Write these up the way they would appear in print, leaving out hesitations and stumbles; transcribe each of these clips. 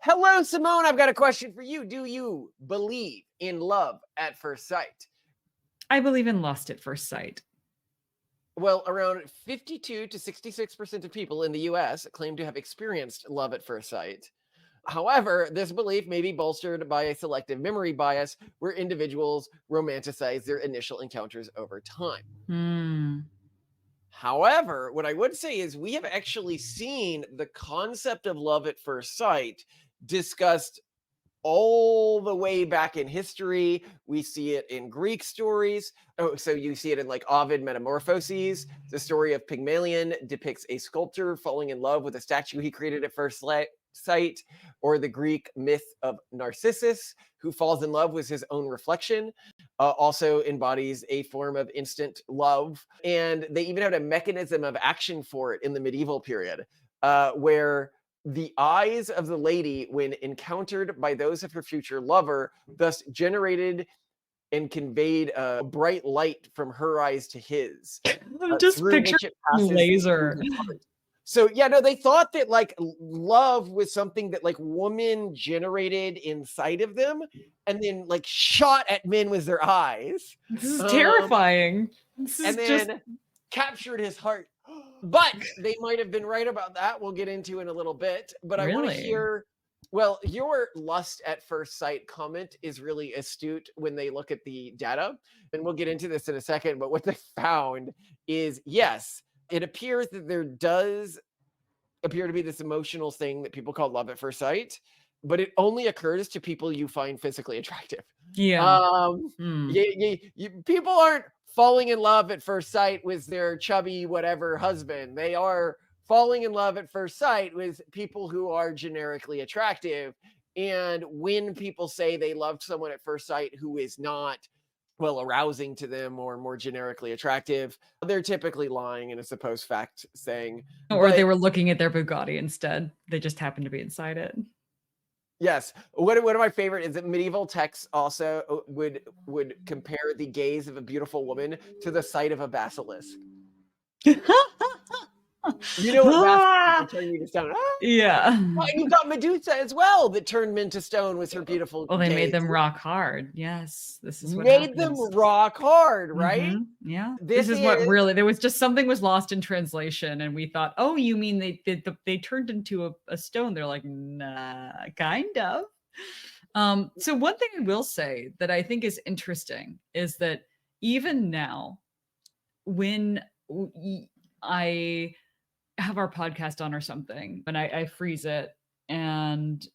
Hello, Simone. I've got a question for you. Do you believe in love at first sight? I believe in lust at first sight. Well, around 52 to 66% of people in the US claim to have experienced love at first sight. However, this belief may be bolstered by a selective memory bias where individuals romanticize their initial encounters over time. Hmm. However, what I would say is we have actually seen the concept of love at first sight discussed all the way back in history. We see it in Greek stories. Oh, so you see it in like Ovid Metamorphoses. The story of Pygmalion depicts a sculptor falling in love with a statue he created at first sight, or the Greek myth of Narcissus, who falls in love with his own reflection, also embodies a form of instant love. And they even had a mechanism of action for it in the medieval period, where the eyes of the lady, when encountered by those of her future lover, thus generated and conveyed a bright light from her eyes to his, I'm just through picturing which it passes through laser. his heart. So yeah, no, they thought that like love was something that like woman generated inside of them, and then like shot at men with their eyes, This is um, terrifying. This is and just then captured his heart. But they might have been right about that. We'll get into in a little bit. But I want to really. hear, well, your lust at first sight comment is really astute when they look at the data. And we'll get into this in a second. But what they found is yes, it appears that there does appear to be this emotional thing that people call love at first sight, but it only occurs to people you find physically attractive. Yeah. Um, Hmm. people aren't falling in love at first sight with their chubby whatever husband. They are falling in love at first sight with people who are generically attractive. And when people say they loved someone at first sight who is not well arousing to them or more generically attractive, they're typically lying in a supposed fact saying. Or they But were looking at their Bugatti instead. They just happened to be inside it. yes, one of my favorite is that medieval texts also would compare the gaze of a beautiful woman to the sight of a basilisk. You know what basilisk Ah! will turn you to stone. Ah! Yeah. Well, and you've got Medusa as well that turned men to stone with her beautiful Well, they made gaze. them rock hard. Yes, this is what Made them happens. rock hard, right? Yeah. This This is what is really there was just something was lost in translation, and we thought, "Oh, you mean they turned into a stone?" They're like, "Nah, kind of." So one thing I will say that I think is interesting is that even now, when I have our podcast on or something, and I freeze it, and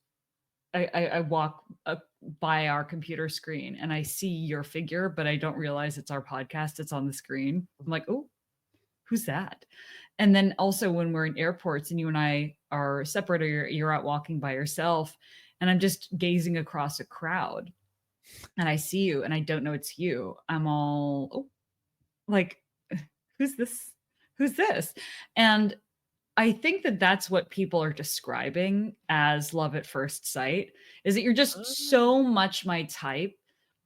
I walk up by our computer screen and I see your figure, but I don't realize it's our podcast. It's on the screen. I'm like, oh, who's that? And then also when we're in airports and you and I are separate or you're out walking by yourself and I'm just gazing across a crowd and I see you and I don't know it's you, I'm all, oh, like, who's this? Who's this? And I think that that's what people are describing as love at first sight, is that you're just so much my type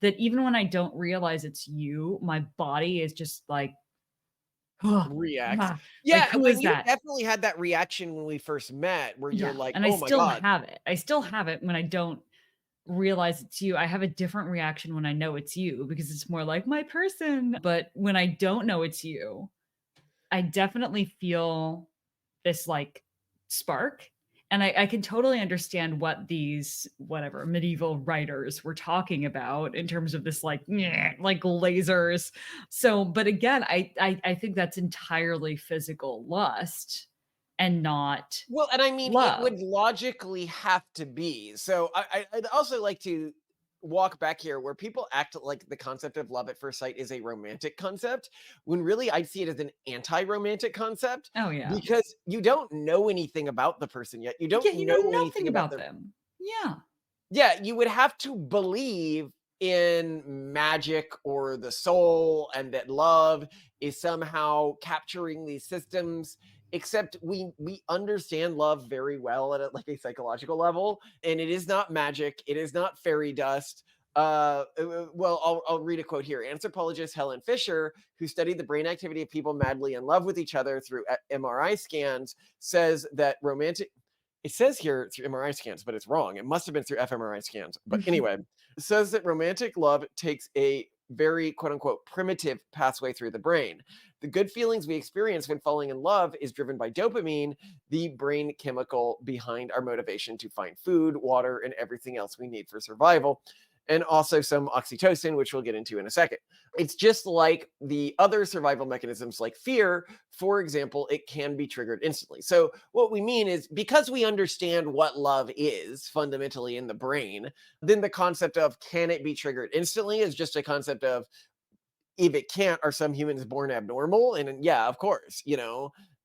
that even when I don't realize it's you, my body is just like, "Ugh, reacts. ah," like, Yeah, "Who when is you that?" definitely had that reaction when we first met where you're Yeah, like, and I "Oh my still god." have it. I still have it when I don't realize it's you. I have a different reaction when I know it's you because it's more like my person, but when I don't know it's you, I definitely feel this like spark. And I can totally understand what these whatever medieval writers were talking about in terms of this like "Nyeh," like lasers. So, but again, I think that's entirely physical lust and not Well, and I mean, it love. would logically have to be. So I'd also like to walk back here where people act like the concept of love at first sight is a romantic concept, when really I'd see it as an anti-romantic concept Oh yeah. because you don't know anything about the person yet. You don't Yeah, you know know nothing anything about about their. them. Yeah. Yeah, you would have to believe in magic or the soul and that love is somehow capturing these systems, except we understand love very well at like a psychological level, and it is not magic, it is not fairy dust. Well, I'll read a quote here. Anthropologist Helen Fisher, who studied the brain activity of people madly in love with each other through MRI scans, says that romantic It says here through MRI scans, but it's wrong. It must have been through fMRI scans. But anyway, it says that romantic love takes a very quote unquote primitive pathway through the brain. The good feelings we experience when falling in love is driven by dopamine, the brain chemical behind our motivation to find food, water, and everything else we need for survival. And also some oxytocin, which we'll get into in a second. It's just like the other survival mechanisms like fear, for example, it can be triggered instantly. So, what we mean is because we understand what love is fundamentally in the brain, then the concept of can it be triggered instantly is just a concept of if it can't, are some humans born abnormal? And yeah, of course,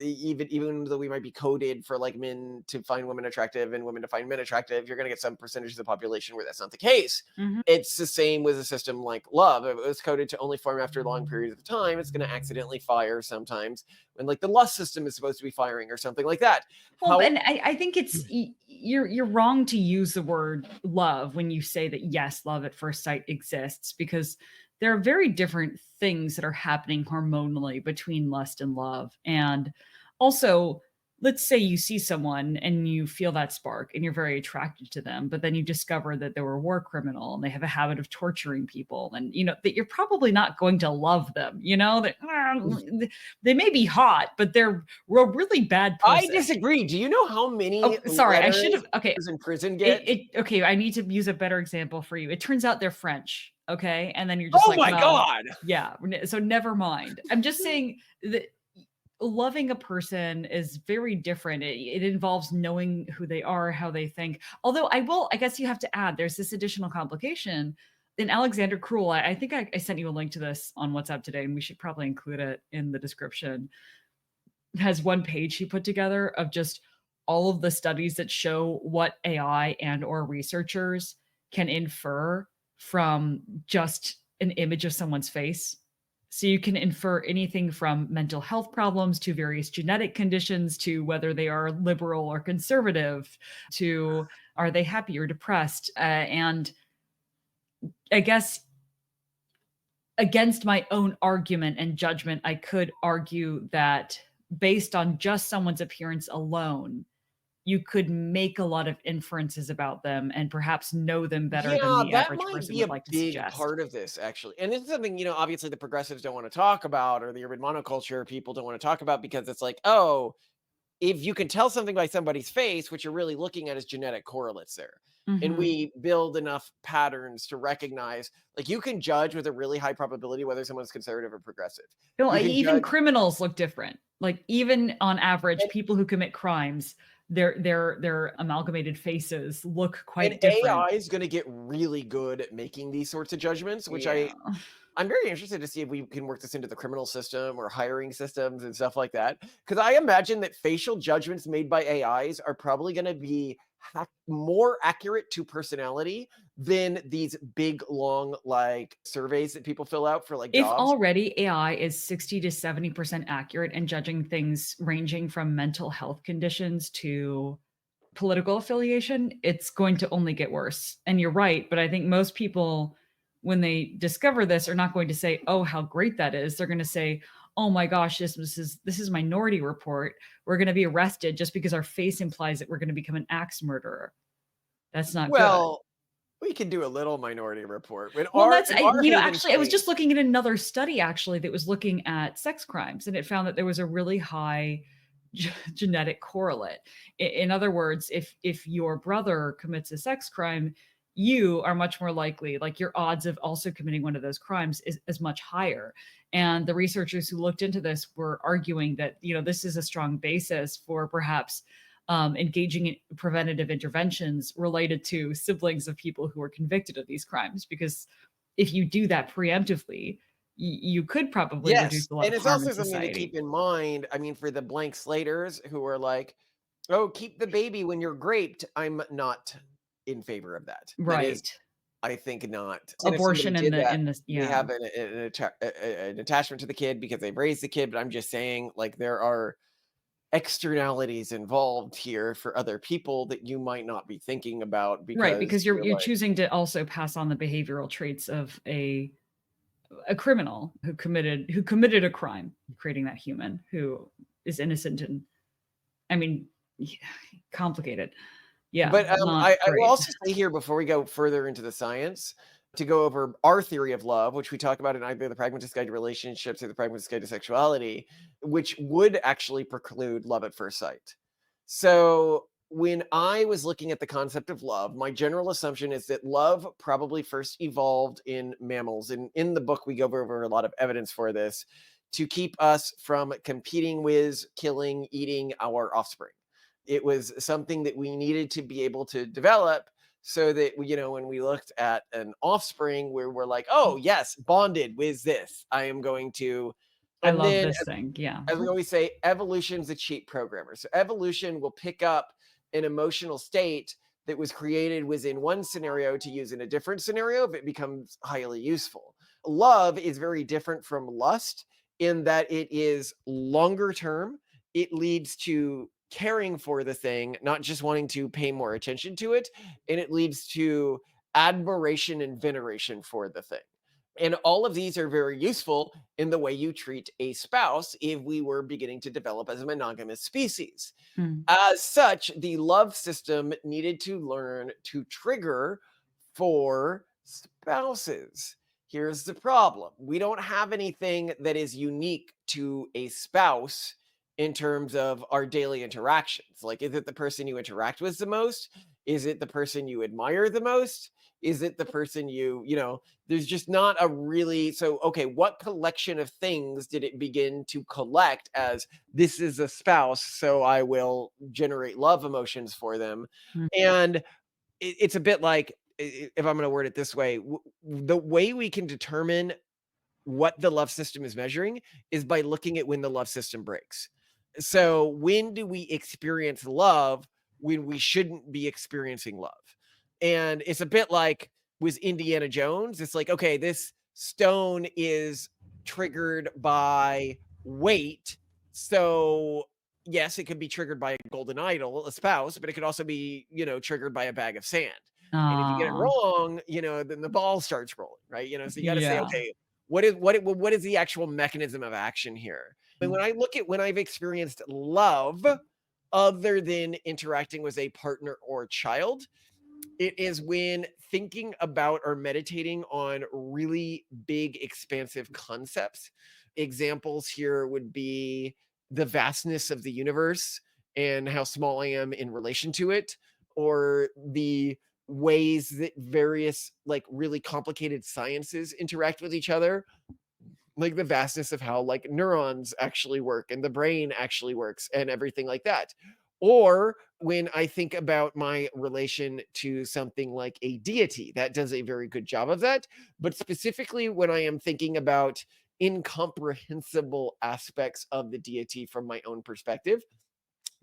even though we might be coded for like men to find women attractive and women to find men attractive, you're going to get some percentage of the population where that's not the case. Mhm. It's the same with a system like love. If it was coded to only form after long periods of time, it's going to accidentally fire sometimes when like the lust system is supposed to be firing or something like that. Well, How and I think you're wrong to use the word love when you say that yes, love at first sight exists, because there are very different things that are happening hormonally between lust and love. And also, let's say you see someone and you feel that spark and you're very attracted to them, but then you discover that they were a war criminal and they have a habit of torturing people, and that you're probably not going to love them, that they may be hot, but they're a really bad I person. disagree. Do you know how many Oh, sorry, I should letters have. Okay, in prison get? okay, I need to use a better example for you. It turns out they're French, okay? And then you're just Oh like, my "Well, god. yeah, so never mind." I'm just saying that loving a person is very different. It involves knowing who they are, how they think. Although I guess you have to add, there's this additional complication. In Alexander Krull, I think I sent you a link to this on WhatsApp today, and we should probably include it in the description. Has one page he put together of just all of the studies that show what AI and or researchers can infer from just an image of someone's face. So you can infer anything from mental health problems to various genetic conditions to whether they are liberal or conservative to are they happy or depressed. And I guess against my own argument and judgment, I could argue that based on just someone's appearance alone, you could make a lot of inferences about them and perhaps know them better than Yeah, the that average might person be would a like to big suggest. part of this, actually. And it's something, obviously the progressives don't want to talk about, or the urban monoculture people don't want to talk about because it's like, oh, if you can tell something by somebody's face, what you're really looking at is genetic correlates there. And Mhm. we build enough patterns to recognize, like, you can judge with a really high probability whether someone's conservative or progressive. No, You can even judge. criminals look different. Like, even on average, And, people who commit crimes, their amalgamated faces look and quite different. AI is going to get really good at making these sorts of judgments, which Yeah. I'm very interested to see if we can work this into the criminal system or hiring systems and stuff like that. Because I imagine that facial judgments made by AIs are probably going to be more accurate to personality than these big, long, like surveys that people fill out for like If jobs. already AI is 60 to 70% accurate in judging things ranging from mental health conditions to political affiliation, it's going to only get worse. And you're right, but I think most people, when they discover this, are not going to say, "Oh, how great that is." They're going to say, "Oh my gosh, this is Minority Report. We're going to be arrested just because our face implies that we're going to become an axe murderer." That's not good. Well, we can do a little minority report. In Well, our that's in our Haven actually, I was just State, looking at another study actually that was looking at sex crimes, and it found that there was a really high genetic correlate. In other words, if your brother commits a sex crime, you are much more likely, like your odds of also committing one of those crimes is much higher. And the researchers who looked into this were arguing that this is a strong basis for perhaps engaging in preventative interventions related to siblings of people who are convicted of these crimes. Because if you do that preemptively, you could probably reduce yes, a lot and of it's harm in also something to keep society. in mind. I mean, for the blank slaters who are like, "Oh, keep the baby when you're graped," I'm not in favor of that. That is, Right. I think, not. And if somebody Abortion in did that, this, they yeah. have an attachment to the kid because they've raised the kid. But I'm just saying, like, there are externalities involved here for other people that you might not be thinking about Right, because because you're you're you're like, choosing to also pass on the behavioral traits of a criminal who committed a crime, creating that human who is innocent. And I mean, Yeah, complicated. Yeah, But not I will great. also say here before we go further into the science, to go over our theory of love, which we talk about in either the Pragmatist Guide to Relationships or the Pragmatist Guide to Sexuality, which would actually preclude love at first sight. So when I was looking at the concept of love, my general assumption is that love probably first evolved in mammals. And in the book, we go over a lot of evidence for this to keep us from competing with, killing, eating our offspring. It was something that we needed to be able to develop so that when we looked at an offspring where we're like, oh yes, bonded with this, I am going to. I And love then this thing, yeah. as we always say, evolution's a cheap programmer. So evolution will pick up an emotional state that was created within one scenario to use in a different scenario if it becomes highly useful. Love is very different from lust in that it is longer term. It leads to caring for the thing, not just wanting to pay more attention to it. And it leads to admiration and veneration for the thing. And all of these are very useful in the way you treat a spouse if we were beginning to develop as a monogamous species. Mm. As such, the love system needed to learn to trigger for spouses. Here's the problem: we don't have anything that is unique to a spouse in terms of our daily interactions. Like, is it the person you interact with the most? Is it the person you admire the most? Is it the person there's just not a really. So, okay, what collection of things did it begin to collect as this is a spouse, so I will generate love emotions for them? Mm. And it's a bit like, if I'm going to word it this way, the way we can determine what the love system is measuring is by looking at when the love system breaks. So, when do we experience love when we shouldn't be experiencing love? And it's a bit like with Indiana Jones. It's like, okay, this stone is triggered by weight. So, yes, it could be triggered by a golden idol, a spouse, but it could also be, triggered by a bag of sand. And if you get it Ah, wrong, then the ball starts rolling, right? So you got to say, yeah. okay, what is the actual mechanism of action here? And when Mm. I look at when I've experienced love other than interacting with a partner or child, it is when thinking about or meditating on really big, expansive concepts. Examples here would be the vastness of the universe and how small I am in relation to it, or the ways that various, like, really complicated sciences interact with each other, like the vastness of how, like, neurons actually work and the brain actually works and everything like that. Or when I think about my relation to something like a deity, that does a very good job of that. But specifically when I am thinking about incomprehensible aspects of the deity from my own perspective,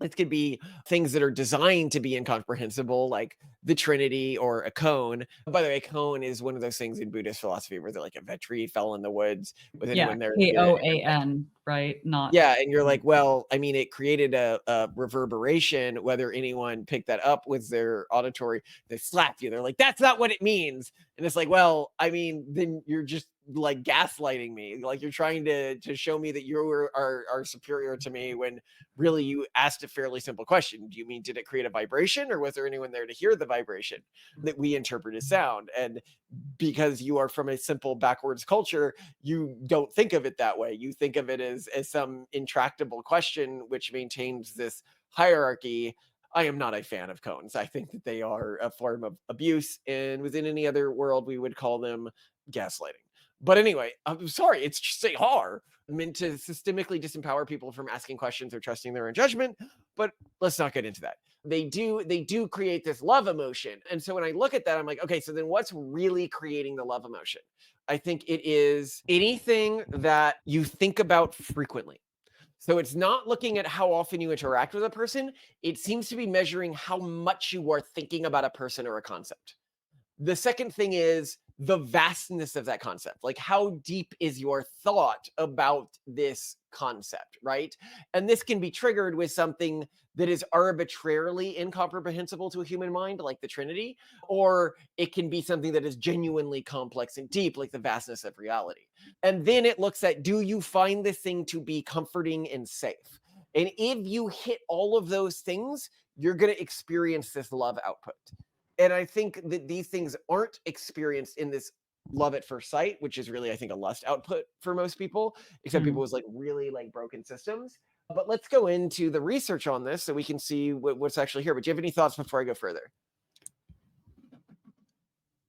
it could be things that are designed to be incomprehensible, like the Trinity or a cone. By the way, a cone is one of those things in Buddhist philosophy where they're like, if a tree fell in the woods with Yeah, anyone there, Koan, right? Not yeah, and you're like, well, I mean, it created a reverberation. Whether anyone picked that up with their auditory, they slap you. They're like, that's not what it means. And it's like, well, I mean, then you're just like gaslighting me. Like, you're trying to show me that you are superior to me when really you asked a fairly simple question. Do you mean, did it create a vibration, or was there anyone there to hear the vibration that we interpret as sound? And because you are from a simple backwards culture, you don't think of it that way. You think of it as some intractable question which maintains this hierarchy. I am not a fan of cones. I think that they are a form of abuse, and within any other world, we would call them gaslighting. But anyway, I'm sorry, it's just a horror meant to systemically disempower people from asking questions or trusting their own judgment. But let's not get into that. They do create this love emotion. And so when I look at that, I'm like, okay, so then what's really creating the love emotion? I think it is anything that you think about frequently. So it's not looking at how often you interact with a person. It seems to be measuring how much you are thinking about a person or a concept. The second thing is the vastness of that concept. Like, how deep is your thought about this concept, right? And this can be triggered with something that is arbitrarily incomprehensible to a human mind, like the Trinity, or it can be something that is genuinely complex and deep, like the vastness of reality. And then it looks at, do you find this thing to be comforting and safe? And if you hit all of those things, you're going to experience this love output. And I think that these things aren't experienced in this love at first sight, which is really, I think, a lust output for most people, except people Hmm. with like really like broken systems. But let's go into the research on this so we can see what's actually here. But do you have any thoughts before I go further?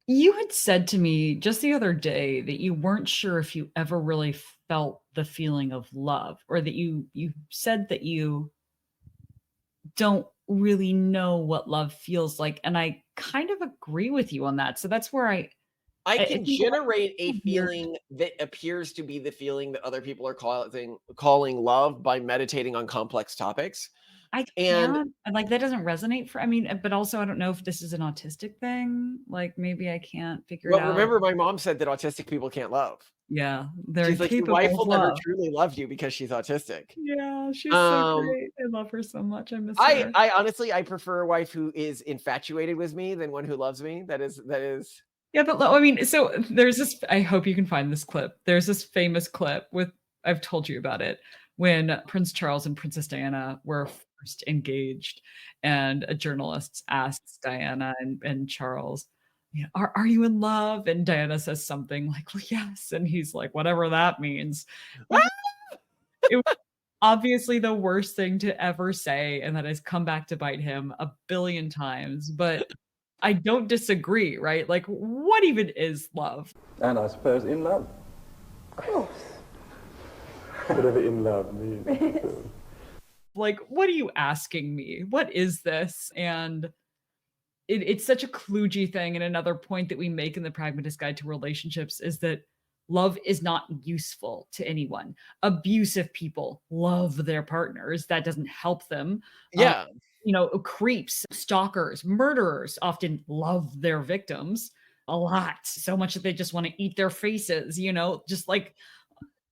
You had said to me just the other day that you weren't sure if you ever really felt the feeling of love, or that you said that you don't really know what love feels like, and I kind of agree with you on that. So that's where I I can think a lot of generate a people weird. feeling that appears to be the feeling that other people are calling love by meditating on complex topics. I And can't, and, like, that doesn't resonate for I mean, but also I don't know if this is an autistic thing, like, maybe I can't figure it well, out. remember, my mom said that autistic people can't love. Yeah, they're She's like, your wife incapable of will never love. truly love you because she's autistic. Yeah, she's so Um, great. I love her so much. I miss I her. I honestly I prefer a wife who is infatuated with me than one who loves me. That is Yeah, but I mean, so there's this I hope you can find this clip. There's this famous clip with I've told you about it, when Prince Charles and Princess Diana were first engaged, and a journalist asks Diana and Charles, yeah, "Are you in love?" And Diana says something like, "Well, yes," and he's like, "Whatever that means." Like, it was obviously the worst thing to ever say, and that has come back to bite him a billion times, but I don't disagree, right? Like, what even is love? And I suppose in love. Of course. Whatever in love means. Like, what are you asking me? What is this? And it's such a kludgy thing. And another point that we make in the Pragmatist Guide to Relationships is that love is not useful to anyone. Abusive people love their partners. That doesn't help them. Um, yeah. Creeps, stalkers, murderers often love their victims a lot, so much that they just want to eat their faces, just like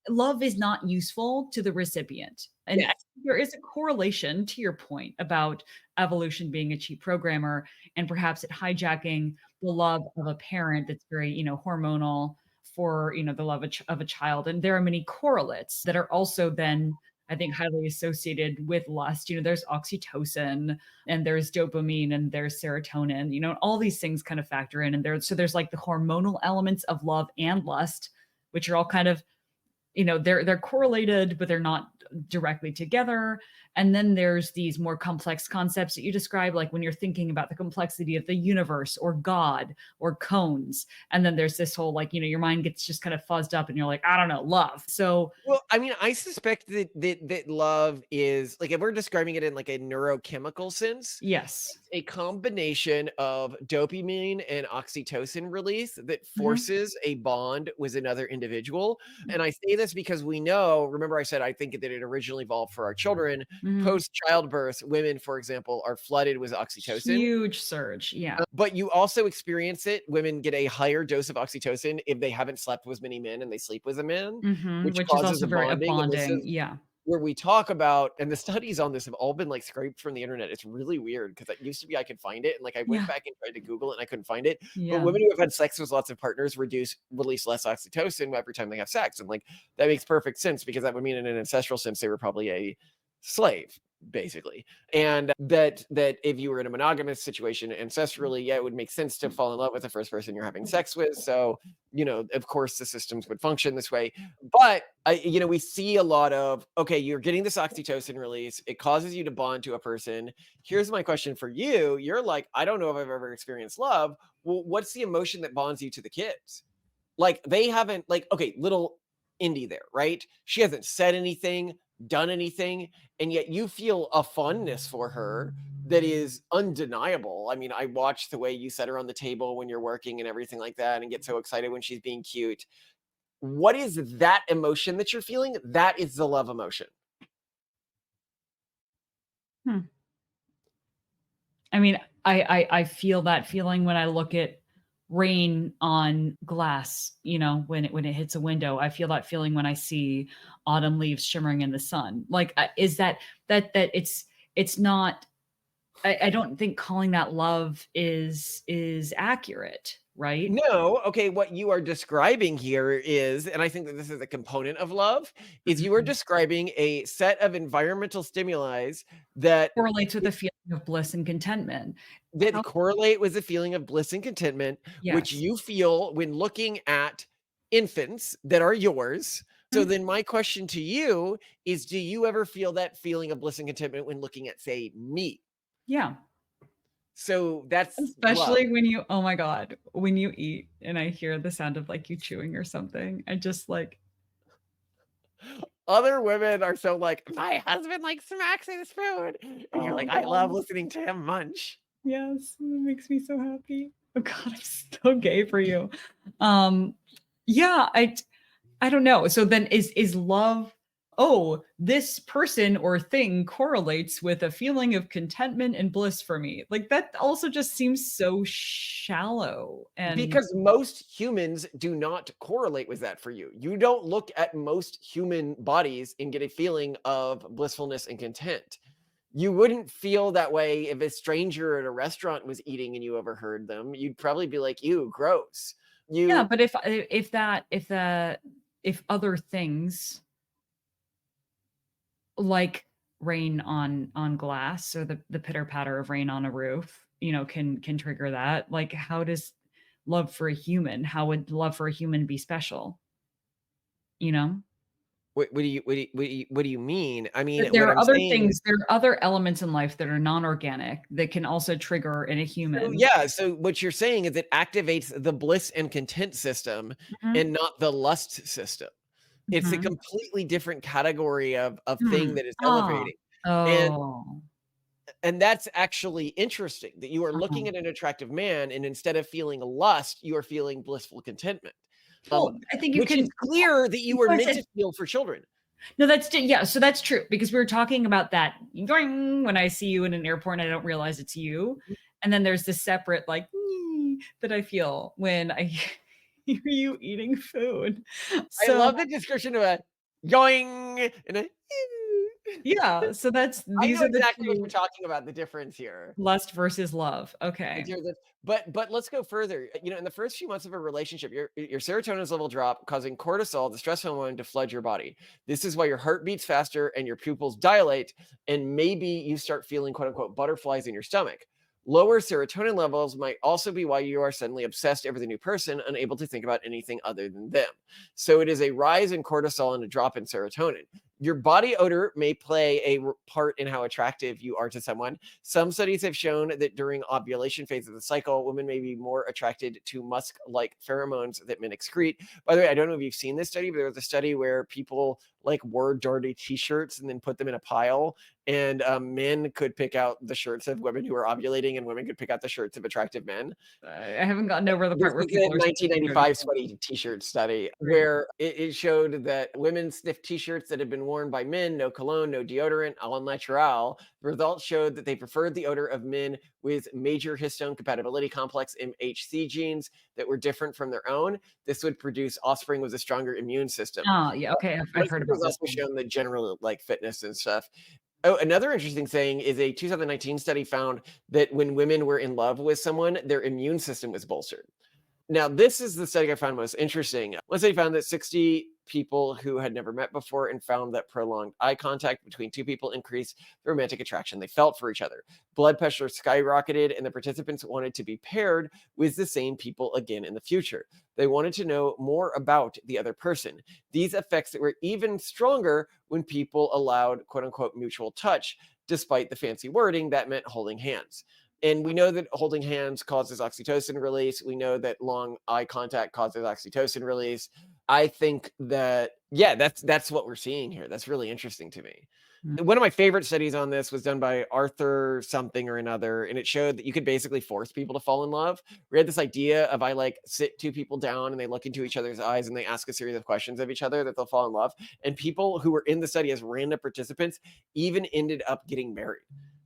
love is not useful to the recipient. And I Yes. think there is a correlation to your point about evolution being a cheap programmer, and perhaps it hijacking the love of a parent that's very, hormonal for, the love of a child. And there are many correlates that are also then, I think, highly associated with lust. There's oxytocin, and there's dopamine, and there's serotonin, all these things kind of factor in. And there's like the hormonal elements of love and lust, which are all kind of, they're correlated, but they're not directly together. And then there's these more complex concepts that you describe, like when you're thinking about the complexity of the universe or God or cones. And then there's this whole, like, your mind gets just kind of fuzzed up and you're like, I don't know, love. So Well, I mean, I suspect that love is like, if we're describing it in like a neurochemical sense, yes. it's a combination of dopamine and oxytocin release that Mhm. forces a bond with another individual. And I say this because we know, remember I said I think that it originally evolved for our children. Mhm. Post childbirth, women, for example, are flooded with oxytocin. Huge surge. Yeah. But you also experience it. Women get a higher dose of oxytocin if they haven't slept with many men and they sleep with a man, Mhm. which Which is causes also a very a bonding. And this bonding. is Yeah. where we talk about, and the studies on this have all been like scraped from the internet. It's really weird because it used to be I could find it, and like I went Yeah. back and tried to Google it and I couldn't find it. But Yeah. women who have had sex with lots of partners release less oxytocin every time they have sex. And like that makes perfect sense because that would mean in an ancestral sense they were probably a slave, basically. And that if you were in a monogamous situation ancestrally, yeah, it would make sense to fall in love with the first person you're having sex with. So, of course the systems would function this way. But we see a lot of, okay, you're getting this oxytocin release, it causes you to bond to a person. Here's my question for you. You're like, I don't know if I've ever experienced love. Well, what's the emotion that bonds you to the kids? Like, they haven't, like, okay, little Indy there, right? She hasn't said anything, done anything, and yet you feel a fondness for her that is undeniable. I mean, I watch the way you set her on the table when you're working and everything like that and get so excited when she's being cute. What is that emotion that you're feeling? That is the love emotion. Hmm. I mean, I feel that feeling when I look at rain on glass, when it hits a window. I feel that feeling when I see autumn leaves shimmering in the sun. Like, is that it's not I don't think calling that love is accurate, right? No, okay, what you are describing here is, and I think that this is a component of love, is you are Mhm. describing a set of environmental stimuli that Correlates with a feeling of bliss and contentment. that How correlate with a feeling of bliss and contentment, which Yes. you feel when looking at infants that are yours. So Mhm. then my question to you is, do you ever feel that feeling of bliss and contentment when looking at, say, me? Yeah. So that's love. Especially when you oh my god, when you eat and I hear the sound of, like, you chewing or something, I just, like Other women are so like, my husband like smacks his food. And you're oh like, I love god. listening to him munch. Yes, it makes me so happy. Oh god, I'm so gay for you. Um, yeah, I don't know. So then is love, oh, this person or thing correlates with a feeling of contentment and bliss for me. Like that also just seems so shallow and Because most humans do not correlate with that for you. You don't look at most human bodies and get a feeling of blissfulness and content. You wouldn't feel that way if a stranger at a restaurant was eating and you overheard them. You'd probably be like, ew, gross. yeah, You but if other things like rain on glass or the pitter patter of rain on a roof, can trigger that. Like, how does love for a human? How would love for a human be special? You know, what do you mean? I mean, there what are I'm other saying. things. There are other elements in life that are non-organic that can also trigger in a So, human. yeah, so what you're saying is it activates the bliss and content system Mhm, and not the lust system. It's a mhm. completely different category of thing Hmm. that is Ah. elevating. And Oh. that's actually interesting that you are Uh-huh. looking at an attractive man and instead of feeling lust, you are feeling blissful contentment. Um, Well, I think you which is can clear that you were because meant to it feel for children. no, yeah, so that's true because we were talking about that "yoing" when I see you in an airport and I don't realize it's you, and then there's this separate, like, that I feel when I hear you eating food. I So, love the description of a yoing and a yeah, so I these know are the exactly what you're 2 talking about, the difference here. lust versus love. In Okay. terms of but let's go further. In the first few months of a relationship, your serotonin level drop, causing cortisol, the stress hormone, to flood your body. This is why your heart beats faster and your pupils dilate, and maybe you start feeling quote unquote butterflies in your stomach. Lower serotonin levels might also be why you are suddenly obsessed over the new person, unable to think about anything other than them. So it is a rise in cortisol and a drop in serotonin. Your body odor may play a part in how attractive you are to someone. Some studies have shown that during ovulation phase of the cycle, women may be more attracted to musk-like pheromones that men excrete. By the way, I don't know if you've seen this study, but there was a study where people like wore dirty t-shirts and then put them in a pile, and men could pick out the shirts of women who were ovulating, and women could pick out the shirts of attractive men. I haven't gotten over the This part where was a people are sniffing dirty 1995 things. sweaty t-shirt study Great. where it showed that women sniffed t-shirts that had been worn by men, no cologne, no deodorant, all natural. The results showed that they preferred the odor of men with major histone compatibility complex MHC genes that were different from their own. This would produce offspring with a stronger immune system. Oh, yeah, okay, I've heard Researchers about this also one. shown that general like fitness and stuff. Oh, another interesting thing is a 2019 study found that when women were in love with someone, their immune system was bolstered. Now, this is the study I found most interesting. Once they found that 60 people who had never met before and found that prolonged eye contact between two people increased the romantic attraction they felt for each other. Blood pressure skyrocketed, and the participants wanted to be paired with the same people again in the future. They wanted to know more about the other person. These effects were even stronger when people allowed quote unquote mutual touch, despite the fancy wording that meant holding hands. And we know that holding hands causes oxytocin release. We know that long eye contact causes oxytocin release. I think that yeah, that's what we're seeing here. That's really interesting to me. Mm. One of my favorite studies on this was done by Arthur something or another, and it showed that you could basically force people to fall in love. We had this idea of I like sit two people down and they look into each other's eyes and they ask a series of questions of each other that they'll fall in love. And people who were in the study as random participants even ended up getting married.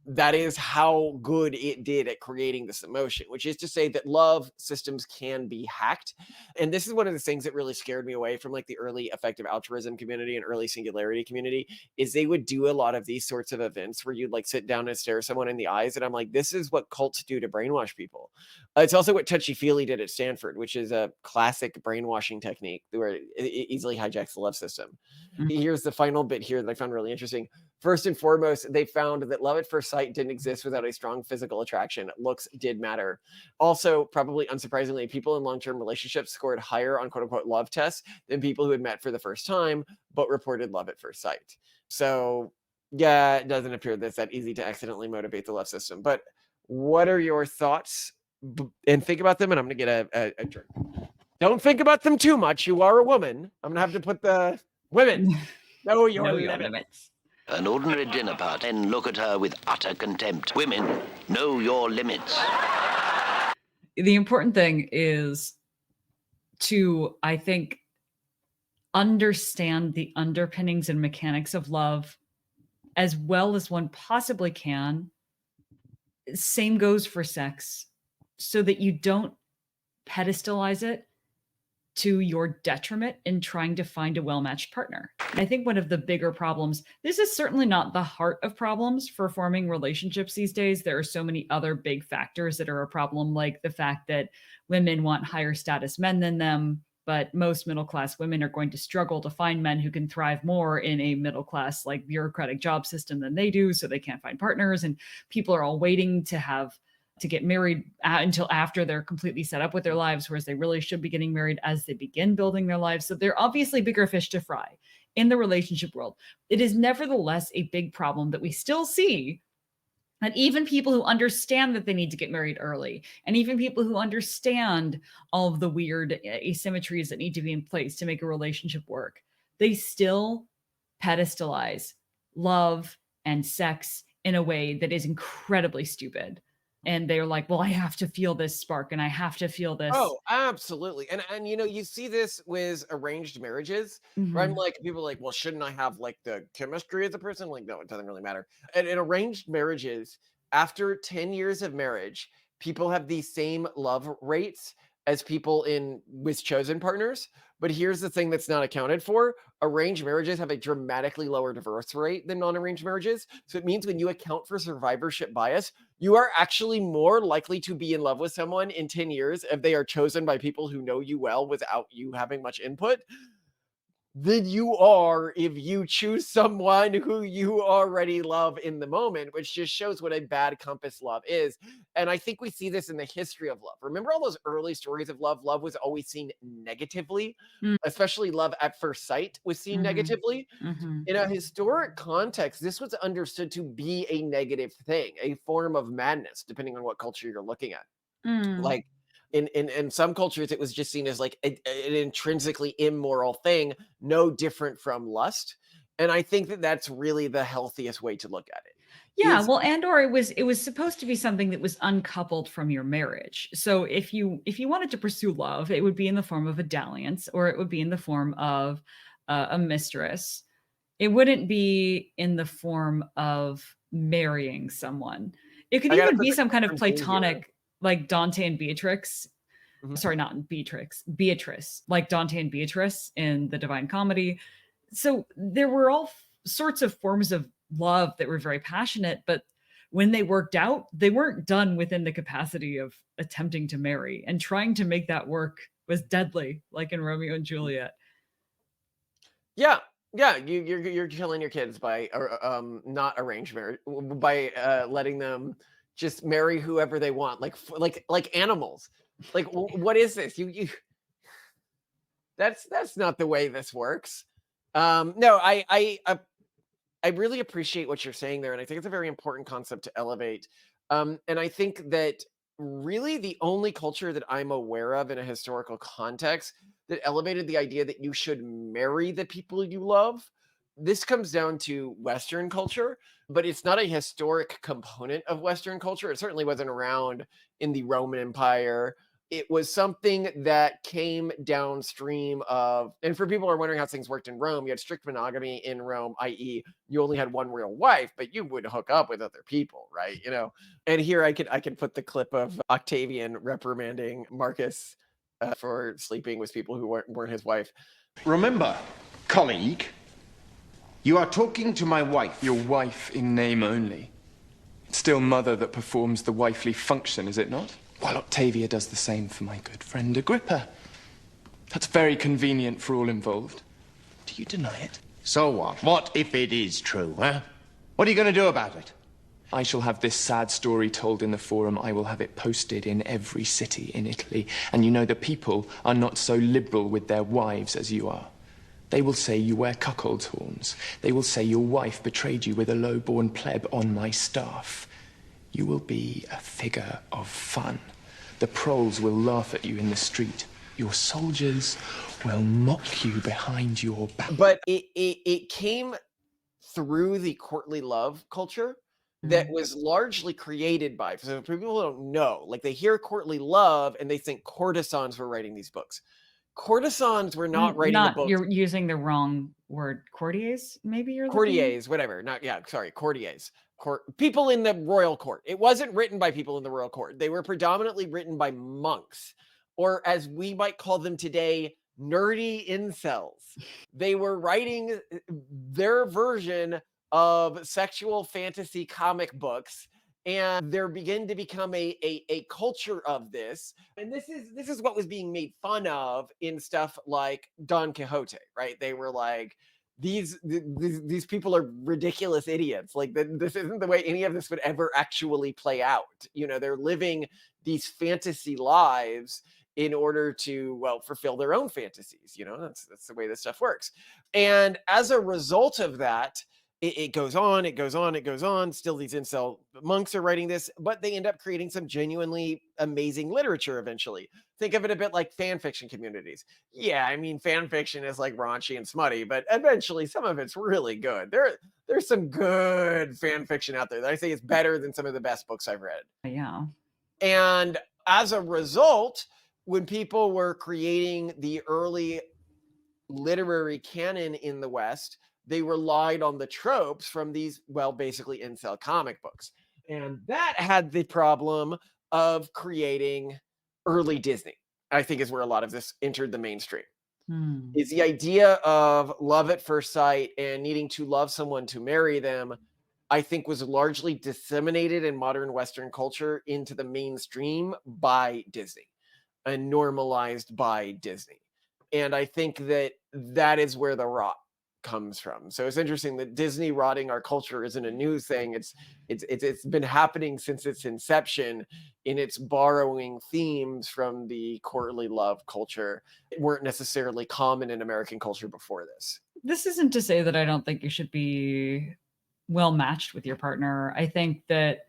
that is how good it did at creating this emotion, which is to say that love systems can be hacked. And this is one of the things that really scared me away from like the early effective altruism community and early singularity community, is they would do a lot of these sorts of events where you'd like sit down and stare someone in the eyes. And I'm like, this is what cults do to brainwash people. It's also what Touchy Feely did at Stanford, which is a classic brainwashing technique where it easily hijacks the love system. Mm. Here's the final bit here that I found really interesting. First and foremost, they found that love at first sight didn't exist without a strong physical attraction. Looks did matter. Also, probably unsurprisingly, people in long-term relationships scored higher on quote unquote love tests than people who had met for the first time, but reported love at first sight. So yeah, it doesn't appear that it's that easy to accidentally motivate the love system. But what are your thoughts? And think about them, and I'm going to get a drink. Don't think about them too much. You are a woman. I'm going to have to put the women. Know your limits. An ordinary dinner party, and look at her with utter contempt. Women, know your limits. The important thing is to, I think, understand the underpinnings and mechanics of love as well as one possibly can. Same goes for sex, so that you don't pedestalize it to your detriment in trying to find a well-matched partner. I think one of the bigger problems, this is certainly not the heart of problems for forming relationships these days. There are so many other big factors that are a problem, like the fact that women want higher status men than them, but most middle-class women are going to struggle to find men who can thrive more in a middle-class, like bureaucratic job system than they do, so they can't find partners. And people are all waiting to get married until after they're completely set up with their lives, whereas they really should be getting married as they begin building their lives. So they're obviously bigger fish to fry in the relationship world. It is nevertheless a big problem that we still see, that even people who understand that they need to get married early, and even people who understand all of the weird asymmetries that need to be in place to make a relationship work, they still pedestalize love and sex in a way that is incredibly stupid. And they're like, well, I have to feel this spark and I have to feel this. Oh, absolutely. And you know, you see this with arranged marriages, where I'm Mhm. like, people are like, well, shouldn't I have like the chemistry of the person? Like, no, it doesn't really matter. And in arranged marriages, after 10 years of marriage, people have the same love rates as people in with chosen partners. But here's the thing that's not accounted for. Arranged marriages have a dramatically lower divorce rate than non-arranged marriages. So it means when you account for survivorship bias, you are actually more likely to be in love with someone in 10 years if they are chosen by people who know you well without you having much input than you are if you choose someone who you already love in the moment, which just shows what a bad compass love is. And I think we see this in the history of love. Remember all those early stories of love? Love was always seen negatively, Mm. especially love at first sight was seen Mhm. negatively. Mhm. In a historic context, this was understood to be a negative thing, a form of madness, depending on what culture you're looking at. Mm. Like in some cultures, it was just seen as like an intrinsically immoral thing, no different from lust. And I think that that's really the healthiest way to look at it. Yeah, Is well, and/or it was supposed to be something that was uncoupled from your marriage. So if you wanted to pursue love, it would be in the form of a dalliance, or it would be in the form of a mistress. It wouldn't be in the form of marrying someone. It could I gotta even put be the some kind of terms in here. platonic, like Dante and Beatrix. Mhm. Sorry, not Beatrix, Beatrice, like Dante and Beatrice in the Divine Comedy. So there were all sorts of forms of love that were very passionate, but when they worked out, they weren't done within the capacity of attempting to marry, and trying to make that work was deadly, like in Romeo and Juliet. Yeah, yeah, you're killing your kids by not arranged marriage by letting them just marry whoever they want, like like animals. Like what is this? You that's not the way this works. No, I really appreciate what you're saying there, and I think it's a very important concept to elevate. And I think that really the only culture that I'm aware of in a historical context that elevated the idea that you should marry the people you love. This comes down to Western culture, but it's not a historic component of Western culture. It certainly wasn't around in the Roman Empire. it was something that came downstream of, and for people who are wondering how things worked in Rome, you had strict monogamy in Rome, i.e., you only had one real wife, but you would hook up with other people, right? And here I could put the clip of Octavian reprimanding Marcus for sleeping with people who weren't his wife. Remember, colleague, you are talking to my wife. Your wife in name only. It's still mother that performs the wifely function, is it not? While Octavia does the same for my good friend Agrippa. That's very convenient for all involved. Do you deny it? So what? What if it is true, huh? What are you going to do about it? I shall have this sad story told in the forum. I will have it posted in every city in Italy. And you know the people are not so liberal with their wives as you are. They will say you wear cuckold's horns. They will say your wife betrayed you with a low-born pleb on my staff. You will be a figure of fun. The proles will laugh at you in the street. Your soldiers will mock you behind your back. But it came through the courtly love culture that was largely created by, so for people who don't know, like they hear courtly love and they think courtesans were writing these books. Courtesans were not writing the books. You're using the wrong word. Courtiers, maybe you're looking? Courtiers, whatever. Courtiers. People in the royal court. It wasn't written by people in the royal court. They were predominantly written by monks, or as we might call them today, nerdy incels. They were writing their version of sexual fantasy comic books, and there began to become a culture of this. And this is what was being made fun of in stuff like Don Quixote, right? They were like, these people are ridiculous idiots. Like this isn't the way any of this would ever actually play out. They're living these fantasy lives in order to, well, fulfill their own fantasies. That's the way this stuff works. And as a result of that, it goes on, it goes on, it goes on. Still, these incel monks are writing this, but they end up creating some genuinely amazing literature eventually. Think of it a bit like fan fiction communities. Yeah, I mean, fan fiction is like raunchy and smutty, but eventually some of it's really good. There's some good fan fiction out there that I say is better than some of the best books I've read. Yeah. And as a result, when people were creating the early literary canon in the West, they relied on the tropes from these, well, basically incel comic books. And that had the problem of creating early Disney, I think is where a lot of this entered the mainstream. Is the idea of love at first sight and needing to love someone to marry them, I think was largely disseminated in modern Western culture into the mainstream by Disney and normalized by Disney. And I think that is where the rot comes from. So it's interesting that Disney rotting our culture isn't a new thing. It's been happening since its inception in its borrowing themes from the courtly love culture. It weren't necessarily common in American culture before this. This isn't to say that I don't think you should be well matched with your partner. I think that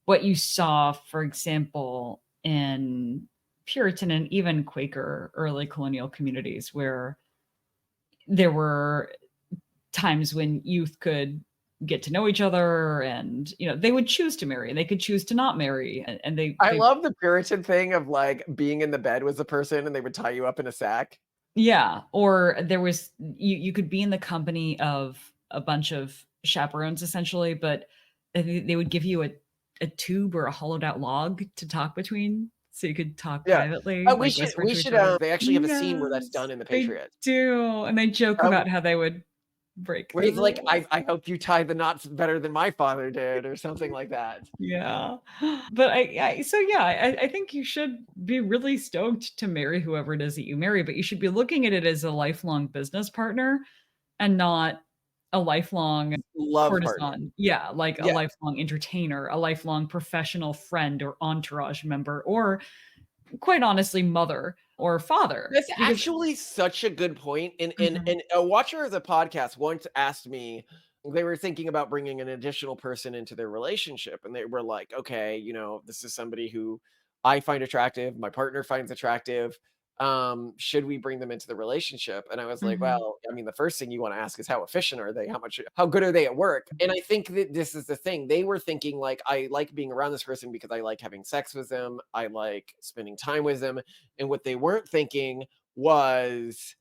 what you saw, for example, in Puritan and even Quaker early colonial communities, where there were times when youth could get to know each other, and they would choose to marry and they could choose to not marry, and I love the Puritan thing of like being in the bed with the person and they would tie you up in a sack. Yeah, or there was you could be in the company of a bunch of chaperones essentially, but they would give you a tube or a hollowed out log to talk between, so you could talk privately. We should they actually have a scene where that's done in The Patriot. They do, and they joke about how they would break. Where he's like, I hope you tie the knots better than my father did, or something like that. Yeah. But I think you should be really stoked to marry whoever it is that you marry, but you should be looking at it as a lifelong business partner and not a lifelong love courtesan. partner. Yeah, like a lifelong entertainer, a lifelong professional friend or entourage member, or quite honestly, mother or father. That's actually such a good point. And a watcher of the podcast once asked me, they were thinking about bringing an additional person into their relationship. And they were like, okay, this is somebody who I find attractive, my partner finds attractive. should we bring them into the relationship? And I was like, Mhm. well, I mean, the first thing you want to ask is how efficient are they? How good are they at work? And I think that this is the thing. They were thinking like, I like being around this person because I like having sex with them. I like spending time with them. And what they weren't thinking was,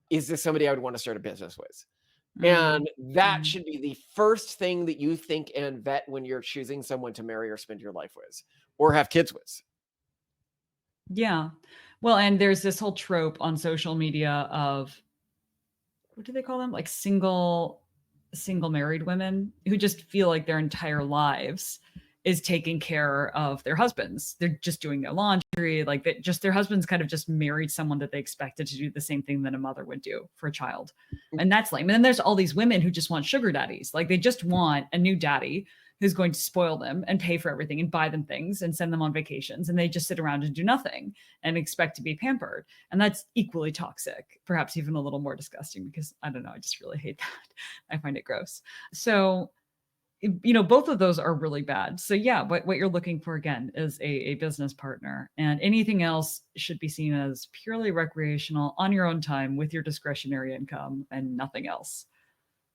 is this somebody I would want to start a business with? And Mm, that mm. should be the first thing that you think and vet when you're choosing someone to marry or spend your life with or have kids with. Yeah. Well, and there's this whole trope on social media of what do they call them? Like single married women who just feel like their entire lives is taking care of their husbands. They're just doing their laundry, like that just their husbands kind of just married someone that they expected to do the same thing that a mother would do for a child. And that's lame. And then there's all these women who just want sugar daddies. Like they just want a new daddy who's going to spoil them and pay for everything and buy them things and send them on vacations. And they just sit around and do nothing and expect to be pampered. And that's equally toxic, perhaps even a little more disgusting because I don't know, I just really hate that. I find it gross. So, both of those are really bad. So yeah, what you're looking for again is a business partner, and anything else should be seen as purely recreational on your own time with your discretionary income and nothing else.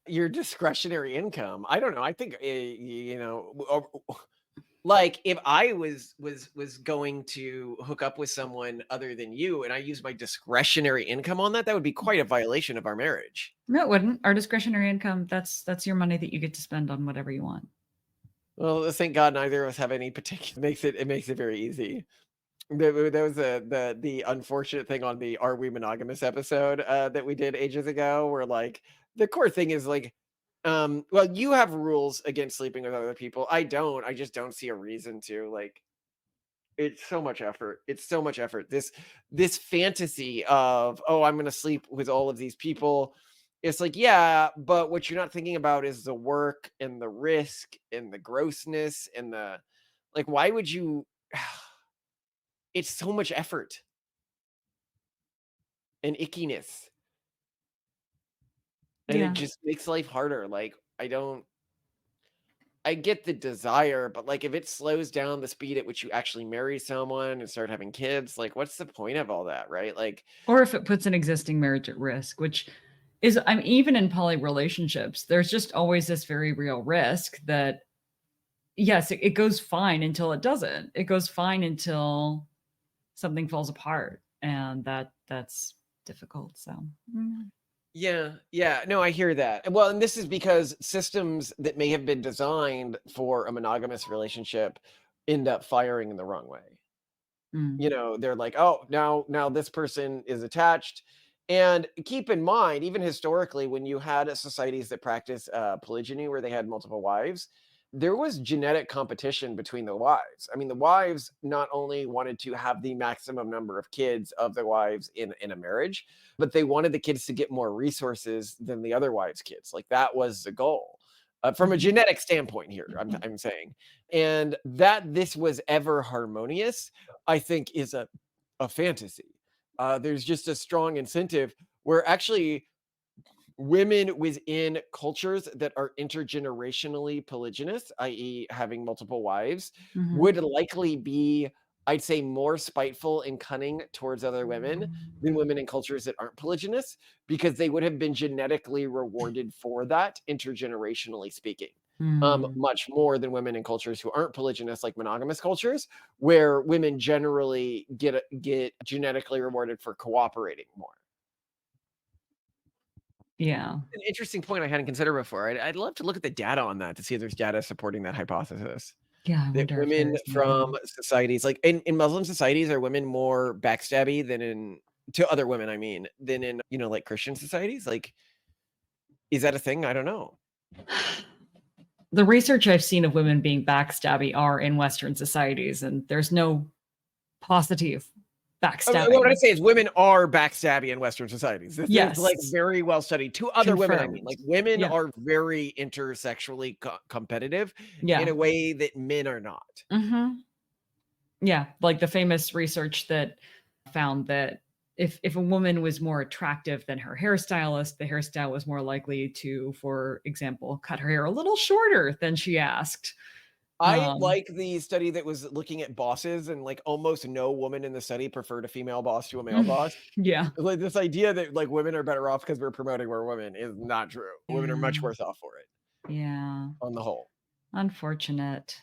Your discretionary income. I don't know. I think like if I was going to hook up with someone other than you and I use my discretionary income on that, that would be quite a violation of our marriage. No, it wouldn't. Our discretionary income, that's your money that you get to spend on whatever you want. Well, thank God neither of us have any particular makes it very easy. There was the unfortunate thing on the "Are We Monogamous" episode, that we did ages ago, where, like, the core thing is, like, well, you have rules against sleeping with other people. I don't. I just don't see a reason to, like, it's so much effort. It's so much effort. This fantasy of, "Oh, I'm gonna sleep with all of these people." It's like, yeah, but what you're not thinking about is the work and the risk and the grossness and like, why would you it's so much effort and ickiness, and it Yeah. just makes life harder. Like, I get the desire, but, like, if it slows down the speed at which you actually marry someone and start having kids, like, what's the point of all that, right? Like, Or if it puts an existing marriage at risk, which is, I'm even in poly relationships, there's just always this very real risk that yes, it goes fine until it doesn't. It goes fine until something falls apart, and that's difficult. So, yeah, yeah, no, I hear that. Well, and this is because systems that may have been designed for a monogamous relationship end up firing in the wrong way. mm, They're like, "Oh, now this person is attached." And keep in mind, even historically, when you had societies that practice polygyny where they had multiple wives, there was genetic competition between the wives. I mean, the wives not only wanted to have the maximum number of kids of the wives in a marriage, but they wanted the kids to get more resources than the other wives' kids. Like that was the goal. From a mhm, genetic standpoint here, I'm saying. And that this was ever harmonious, I think is a fantasy. There's just a strong incentive where actually women within cultures that are intergenerationally polygynous, i.e., having multiple wives, mhm. would likely be, I'd say, more spiteful and cunning towards other women than women in cultures that aren't polygynous, because they would have been genetically rewarded for that, intergenerationally speaking. Mm, Much more than women in cultures who aren't polygynous, like monogamous cultures, where women generally get genetically rewarded for cooperating more. yeah. An interesting point I hadn't considered before. I'd love to look at the data on that to see if there's data supporting that hypothesis. Yeah, I That wonder if women there's from anything. societies, like in Muslim societies, are women more backstabby than in to other women, I mean, than in, like Christian societies? Like, is that a thing? I don't know. The research I've seen of women being backstabby are in Western societies, and there's no paucity of What I backstabbing. say is women are backstabby in Western societies. This is, like, Yes, very well studied. To other women, I mean, confirmed. like, women Yeah, are very intersexually competitive in yeah. a way that men are not. Mhm. Yeah, like the famous research that found that if a woman was more attractive than her hairstylist, the hairstyle was more likely to, for example, cut her hair a little shorter than she asked. I Um, like the study that was looking at bosses, and like almost no woman in the study preferred a female boss to a male boss. yeah. Like this idea that like women are better off because we're promoting more women is not true. Women are much Yeah. worse off for it Yeah. on the whole. Unfortunate.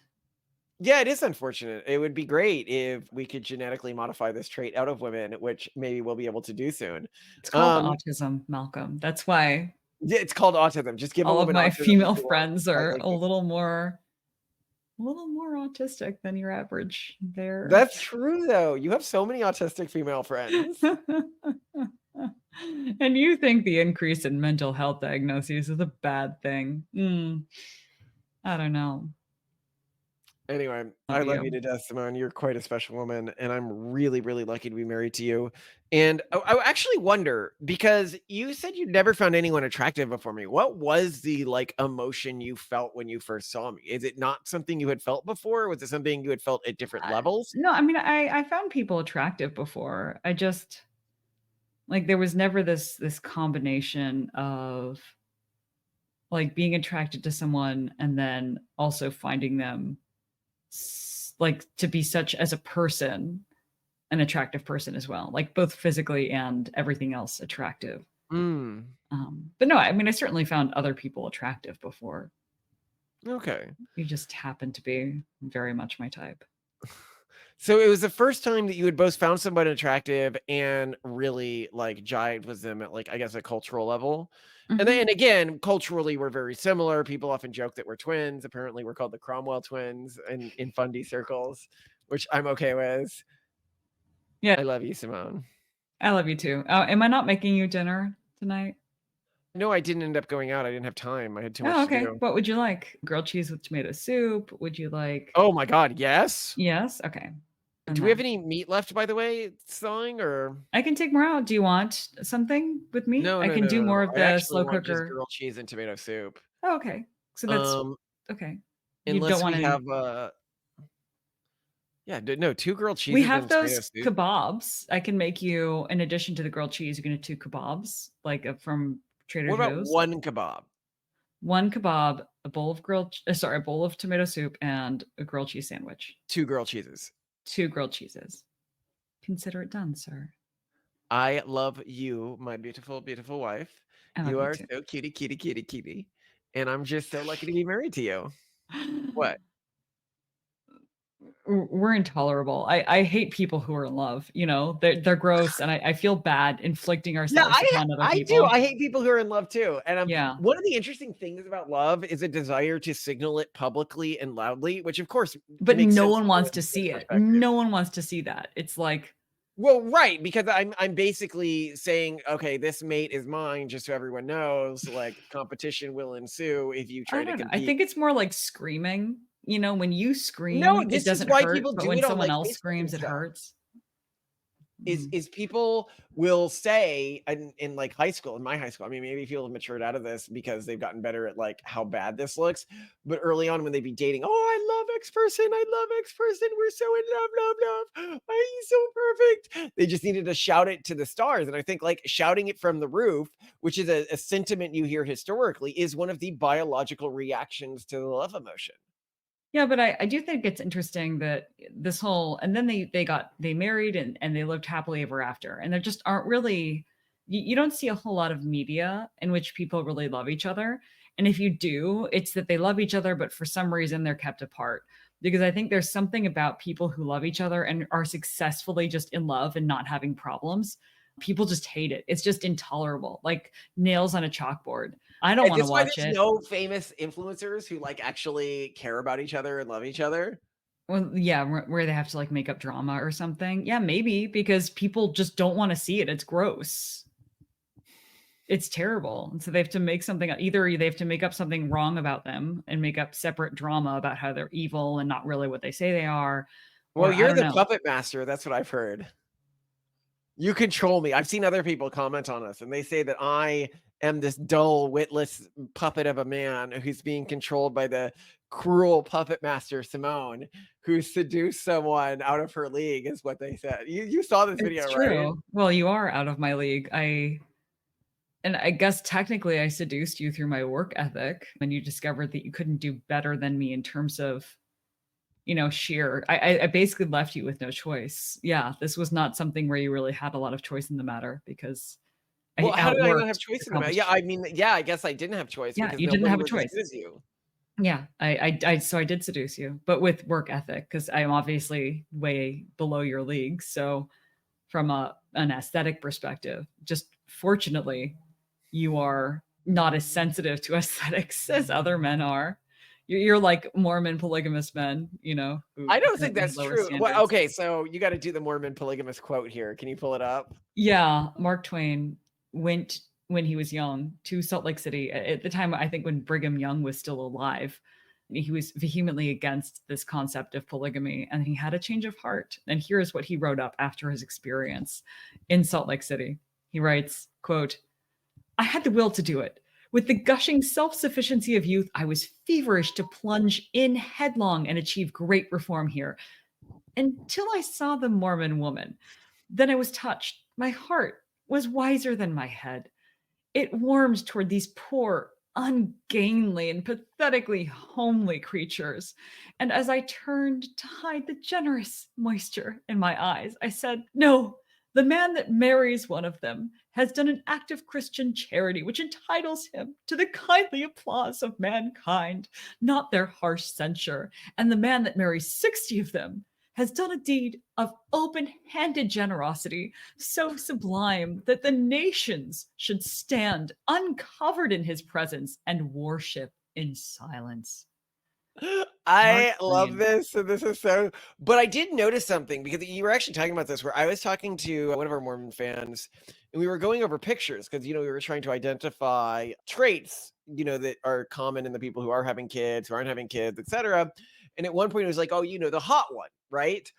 Yeah, it is unfortunate. It would be great if we could genetically modify this trait out of women, which maybe we'll be able to do soon. It's called Um, autism, Malcolm. That's why yeah, it's called autism. Just give a all of woman my autism if female you want. friends I are like a it. little more autistic than your average. They're That's true though. You have so many autistic female friends. and you think the increase in mental health diagnoses is a bad thing. I don't know. Anyway, I Love love you you. to death, Simone. You're quite a special woman, and I'm really, really lucky to be married to you. And I actually wonder because you said you never found anyone attractive before me. What was the like emotion you felt when you first saw me? Is it not something you had felt before? Was it something you had felt at different levels? No, I mean, I found people attractive before. I just like there was never this combination of like being attracted to someone and then also finding them like to be such as a person, an attractive person as well, like both physically and everything else attractive. Mm, But no, I mean, I certainly found other people attractive before. okay. You just happen to be very much my type. So it was the first time that you had both found somebody attractive and really like jived with them at like I guess a cultural level. And Mhm. then again, culturally we're very similar. People often joke that we're twins. Apparently we're called the Cromwell twins in fundy circles, which I'm okay with. Yeah, I love you, Simone. I love you too. Am I not making you dinner tonight? No, I didn't end up going out. I didn't have time. I had too Oh, much to okay. do. What would you like? Grilled cheese with tomato soup? Would you like Oh my god, yes. Yes? Okay. And Do we have then any meat left by the way, thawing or I can take more out. Do you want something with meat? no, I no, can no, do no, more no. of I the actually slow want just cooker. grilled cheese and tomato soup. Oh, okay. So that's Um, okay. You don't unless want we any have yeah, no, 2 grilled We cheeses have and tomato those soup. kebabs. I can make you in addition to the grilled cheese, you can do 2 kebabs, like, from Trader What about Joe's. 1 kebab? 1 kebab, a bowl of a bowl of tomato soup, and a grilled cheese sandwich. 2 grilled cheeses. 2 grilled cheeses. Consider it done, sir. I love you, my beautiful, beautiful wife. I love You you are too. so cutie, cutie, cutie, cutie, and I'm just so lucky to be married to you. What? We're intolerable. I hate people who are in love, you know? They're gross, and I feel bad inflicting Yeah, ourselves upon other I do. people. I hate people who are in love too. And Yeah. one of the interesting things about love is a desire to signal it publicly and loudly, which of course But makes no sense one from a wants to business see it. perspective. No one wants to see that. It's like, Well, right, because I'm basically saying, okay, this mate is mine, just so everyone knows. Like competition will ensue if you I try to don't know. I compete. think it's more like screaming. You know, when you No, scream, it this is doesn't why hurt, people but do when it on someone like else Facebook and screams, it stuff. hurts. Is Mm. is people will say in like high school, in my high school, I mean, maybe people have matured out of this because they've gotten better at like how bad this looks. But early on, when they'd be dating, oh, I love X person, I love X person, we're so in love, love, love. Why are you so perfect? They just needed to shout it to the stars. And I think like shouting it from the roof, which is a sentiment you hear historically, is one of the biological reactions to the love emotion. Yeah, but I do think it's interesting that this whole and then they married and they lived happily ever after. And there just aren't really you don't see a whole lot of media in which people really love each other. And if you do, it's that they love each other, but for some reason they're kept apart. Because I think there's something about people who love each other and are successfully just in love and not having problems. People just hate it. It's just intolerable, like nails on a chalkboard. I don't Is want to this why watch there's it. no famous influencers who like actually care about each other and love each other? Well, yeah, where they have to, like, make up drama or something. Yeah, maybe, because people just don't wanna see it, it's gross. It's terrible, and so they have to make something either they have to make up something wrong about them and make up separate drama about how they're evil and not really what they say they are, Well, or I you're don't the know. puppet master. That's what I've heard. You control me. I've seen other people comment on us, and they say that I am this dull, witless puppet of a man who's being controlled by the cruel puppet master Simone, who seduced someone out of her league, is what they said. You saw this It's video, right? true. Well, you are out of my league. I guess technically I seduced you through my work ethic, and you discovered that you couldn't do better than me in terms of sheer. I basically left you with no choice. Yeah, this was not something where you really had a lot of choice in the matter because I Well, how did I not have outworked choice the in the matter? Yeah, competition. I mean, yeah, I guess I didn't have choice Yeah, because you didn't nobody have a was as choice. good as you. Yeah, so I did seduce you, but with work ethic, because I'm obviously way below your league. So from an aesthetic perspective, just fortunately, you are not as sensitive to aesthetics as other men are. You're like Mormon polygamous men, who I don't think apparently have that's lower true. Well, standards. okay, so you got to do the Mormon polygamous quote here. Can you pull it up? Yeah, Mark Twain went when he was young to Salt Lake City at the time. I think when Brigham Young was still alive, he was vehemently against this concept of polygamy, and he had a change of heart. And here's what he wrote up after his experience in Salt Lake City. He writes, quote, "I had the will to do it. With the gushing self-sufficiency of youth, I was feverish to plunge in headlong and achieve great reform here. Until I saw the Mormon woman. Then I was touched. My heart was wiser than my head. It warmed toward these poor, ungainly, and pathetically homely creatures. And as I turned to hide the generous moisture in my eyes, I said, No, the man that marries one of them has done an act of Christian charity which entitles him to the kindly applause of mankind, not their harsh censure. And the man that marries 60 of them has done a deed of open-handed generosity so sublime that the nations should stand uncovered in his presence and worship in silence." Mark I love Twain. this. And this is so, but I did notice something because you were actually talking about this where I was talking to one of our Mormon fans and we were going over pictures because, we were trying to identify traits, that are common in the people who are having kids, who aren't having kids, etc. And at one point it was like, oh, the hot one, right?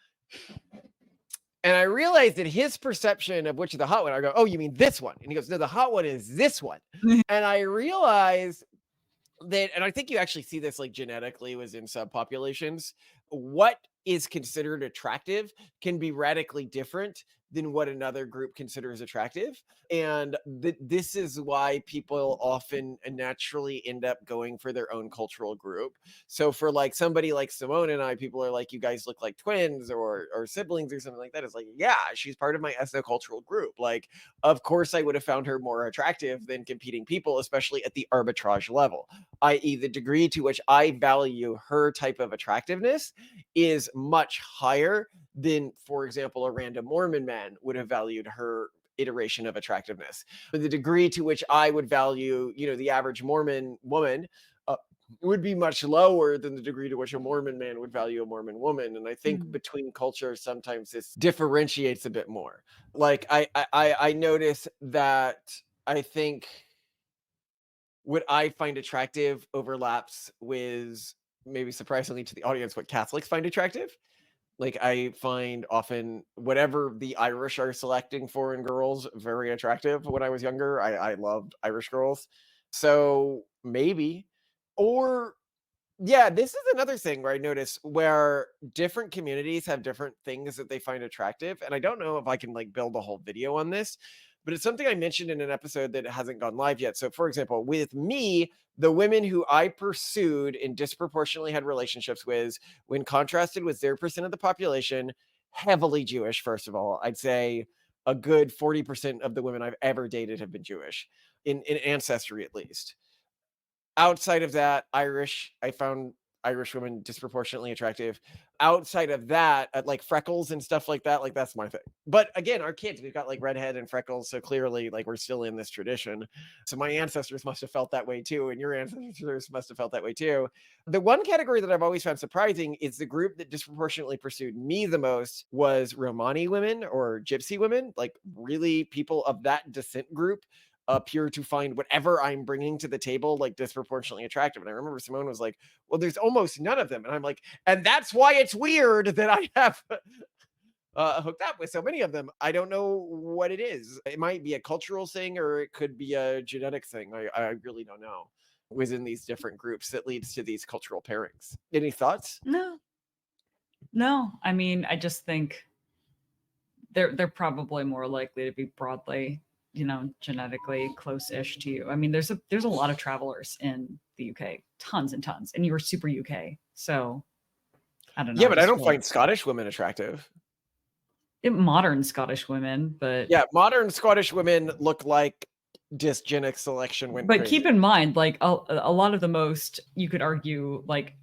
And I realized that his perception of which is the hot one, I go, oh, you mean this one? And he goes, no, the hot one is this one. And I realized that, and I think you actually see this like genetically within subpopulations, what is considered attractive can be radically different than what another group considers attractive. And this is why people often naturally end up going for their own cultural group. So for like somebody like Simone and I, people are like, you guys look like twins or siblings or something like that. It's like, yeah, she's part of my ethnocultural group. Like, of course, I would have found her more attractive than competing people, especially at the arbitrage level, i.e., the degree to which I value her type of attractiveness is much higher than, for example, a random Mormon man would have valued her iteration of attractiveness. But the degree to which I would value, the average Mormon woman would be much lower than the degree to which a Mormon man would value a Mormon woman. And I think between cultures, sometimes this differentiates a bit more. Like I notice that I think what I find attractive overlaps with, maybe surprisingly to the audience, what Catholics find attractive. Like I find often whatever the Irish are selecting for in girls very attractive. When I was younger, I loved Irish girls. So maybe, or yeah, this is another thing where I notice where different communities have different things that they find attractive. And I don't know if I can like build a whole video on this, but it's something I mentioned in an episode that hasn't gone live yet. So, for example, with me, the women who I pursued and disproportionately had relationships with, when contrasted with their percent of the population, heavily Jewish, first of all. I'd say a good 40% of the women I've ever dated have been Jewish in ancestry, at least. Outside of that, Irish, I found Irish women disproportionately attractive. Outside of that, like freckles and stuff like that, like that's my thing. But again, our kids, we've got like redhead and freckles, so clearly like we're still in this tradition. So my ancestors must have felt that way too, and your ancestors must have felt that way too. The one category that I've always found surprising is the group that disproportionately pursued me the most was Romani women or Gypsy women, like really people of that descent group appear to find whatever I'm bringing to the table like disproportionately attractive. And I remember Simone was like, well, there's almost none of them. And I'm like, and that's why it's weird that I have hooked up with so many of them. I don't know what it is. It might be a cultural thing or it could be a genetic thing. I really don't know within these different groups that leads to these cultural pairings. Any thoughts? No. I mean, I just think they're probably more likely to be broadly, genetically close-ish to you. I mean, there's a lot of travelers in the UK, tons and tons, and you were super UK. So I don't know. Yeah, but I just don't feel find Scottish women attractive. modern Scottish women, but Yeah, modern Scottish women look like dysgenic selection went but crazy. keep in mind, like a lot of the most, you could argue, like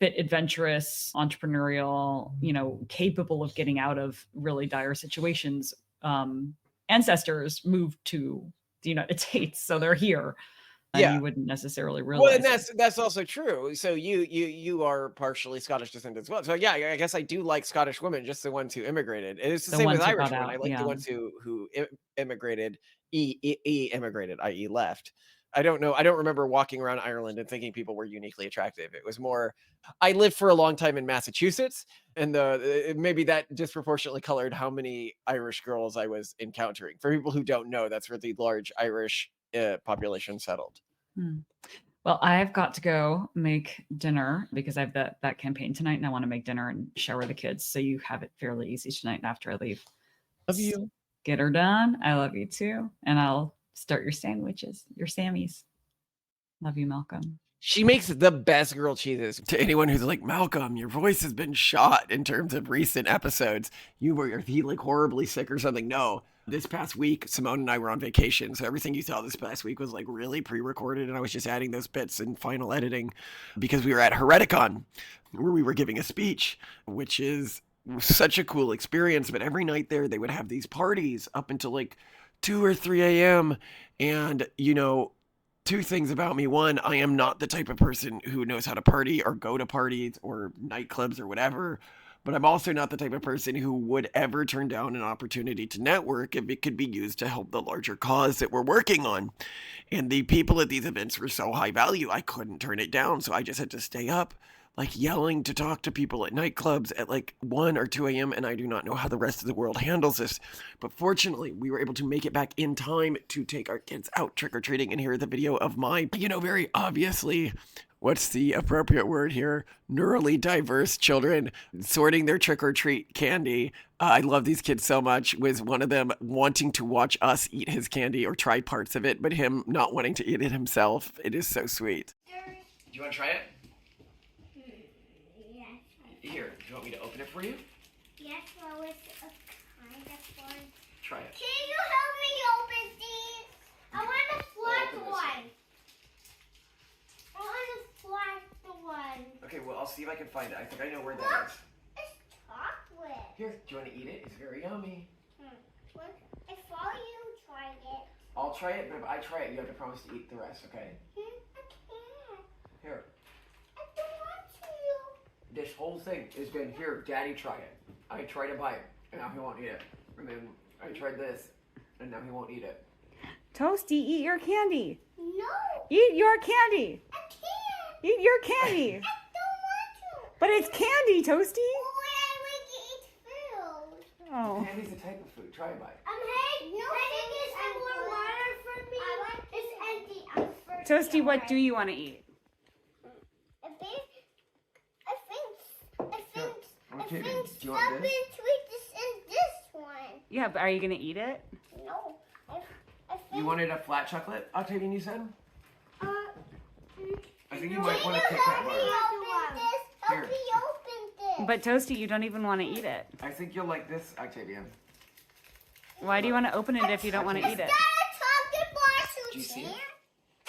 fit, adventurous, entrepreneurial, capable of getting out of really dire situations, ancestors moved to the United States, so they're here, and Yeah. you wouldn't necessarily Well, and realize it. that's also true. So you are partially Scottish descent as well. So yeah, I guess I do like Scottish women, just the ones who immigrated. And it's the The same with ones who Irish got women. I out, like the yeah. ones who immigrated, immigrated, i.e., left. I don't know. I don't remember walking around Ireland and thinking people were uniquely attractive. It was more. I lived for a long time in Massachusetts, and maybe that disproportionately colored how many Irish girls I was encountering. For people who don't know, that's where the large Irish population settled. Hmm. Well, I've got to go make dinner because I have that campaign tonight, and I want to make dinner and shower the kids. So you have it fairly easy tonight after I leave. Love you. Get her done. I love you too. And I'll start your sandwiches, your Sammys. Love you, Malcolm. She makes the best grilled cheeses. To anyone who's like, Malcolm, your voice has been shot in terms of recent episodes. Are you like horribly sick or something? No. This past week, Simone and I were on vacation. So everything you saw this past week was like really pre-recorded. And I was just adding those bits in final editing because we were at Hereticon where we were giving a speech, which is such a cool experience. But every night there, they would have these parties up until like 2 or 3 a.m. And, two things about me. One, I am not the type of person who knows how to party or go to parties or nightclubs or whatever. But I'm also not the type of person who would ever turn down an opportunity to network if it could be used to help the larger cause that we're working on. And the people at these events were so high value, I couldn't turn it down. So I just had to stay up, like yelling to talk to people at nightclubs at like 1 or 2 a.m. And I do not know how the rest of the world handles this. But fortunately, we were able to make it back in time to take our kids out trick-or-treating. And here is the video of my, very obviously, what's the appropriate word here? Neurally diverse children sorting their trick-or-treat candy. I love these kids so much. Was one of them wanting to watch us eat his candy or try parts of it, but him not wanting to eat it himself. It is so sweet. Do you want to try it? Here, do you want me to open it for you? Yes, well, it's a kind of fun. Try it. Can you help me open these? I want a flat one. I want a flat one. Okay, well, I'll see if I can find it. I think I know where that is. It's chocolate. Here, do you want to eat it? It's very yummy. What? If all you try it. I'll try it, but if I try it, you have to promise to eat the rest, okay? I can't. Here. I don't want to. This whole thing has been, here, Daddy, try it. I tried to buy it, and now he won't eat it. And then I tried this, and now he won't eat it. Toasty, eat your candy. No. Eat your candy. I can't. Eat your candy. I don't want to. But it's candy, Toasty. When I like to eat food. Oh. Candy's a type of food. Try it, bite. Hey, no, can you get some more water for me? It's empty. I'm first. Toasty, what do you want to eat? I think Do you want something this? sweet is in this one. Yeah, but are you going to eat it? No, I think. You wanted a flat chocolate, Octavian, you said? I think you might want to pick that bar. Help me open this. But Toasty, you don't even want to eat it. I think you'll like this, Octavian. Why do you want to open it if you don't want to eat it? Is that a chocolate bar, Do you see Suzanne? it?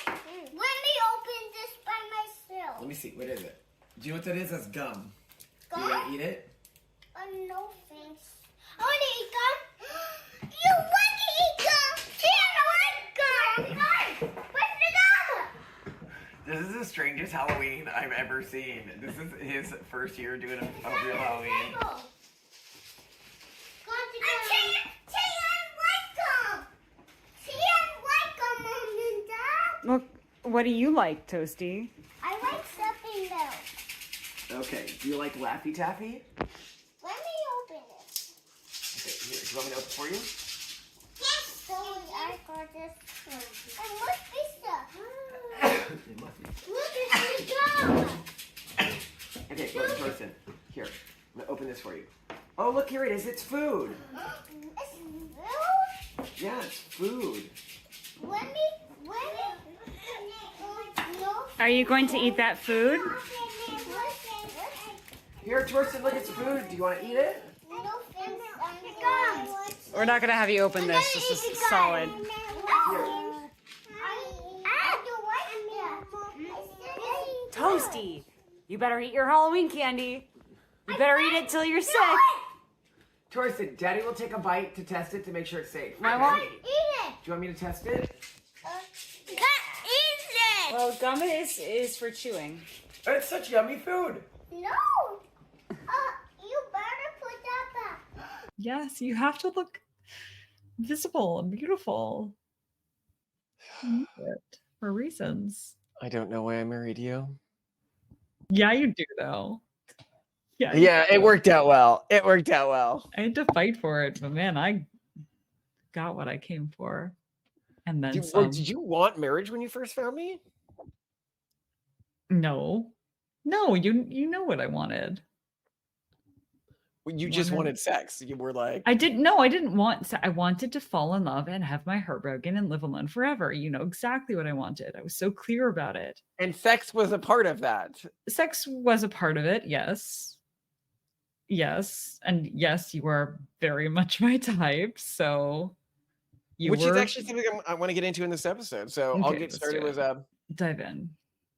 Let me open this by myself. Let me see. What is it? Do you know what that is? That's gum. Gum? You gonna eat it? No thanks. I want to eat gum. You want to eat gum? She doesn't like gum. What's the gum? This is the strangest Halloween I've ever seen. This is his first year doing a real Halloween. Look, what do you like, Toasty? I like stuffing though. Okay, do you like Laffy Taffy? Let me open it. Okay, here, do you want me to open it for you? Yes. So I got this one. And what's this stuff? It must be. Look, it's the gum. Okay, look, Torsten. Here, I'm gonna open this for you. Oh, look, here it is. It's food. It's food? Yeah, it's food. Let me. No. Are you going to eat that food? Here, Torsten, look, it's food. Do you want to eat it? No thanks. We're not gonna have you open this. This is solid. Toasty. You better eat your Halloween candy. You better eat it till you're sick. Torsten, Daddy will take a bite to test it to make sure it's safe. I won't. Eat it. Do you want me to test it? Can't eat it. Well, gum is for chewing. It's such yummy food. No. You better put that back. Yes, you have to look visible and beautiful. You need it for reasons. I don't know why I married you. Yeah, you do though. Yeah. Yeah, it worked out well. It worked out well. I had to fight for it, but man, I got what I came for. And then some. Did you want marriage when you first found me? No. No, you know what I wanted. You just wanted sex. You were like, I didn't want I wanted to fall in love and have my heart broken and live alone forever. You know exactly what I wanted. I was so clear about it. and sex was a part of that. Sex was a part of it, yes. Yes. And yes, you are very much my type. So Which is actually something I want to get into in this episode. So I'll Okay, get let's started do with dive in.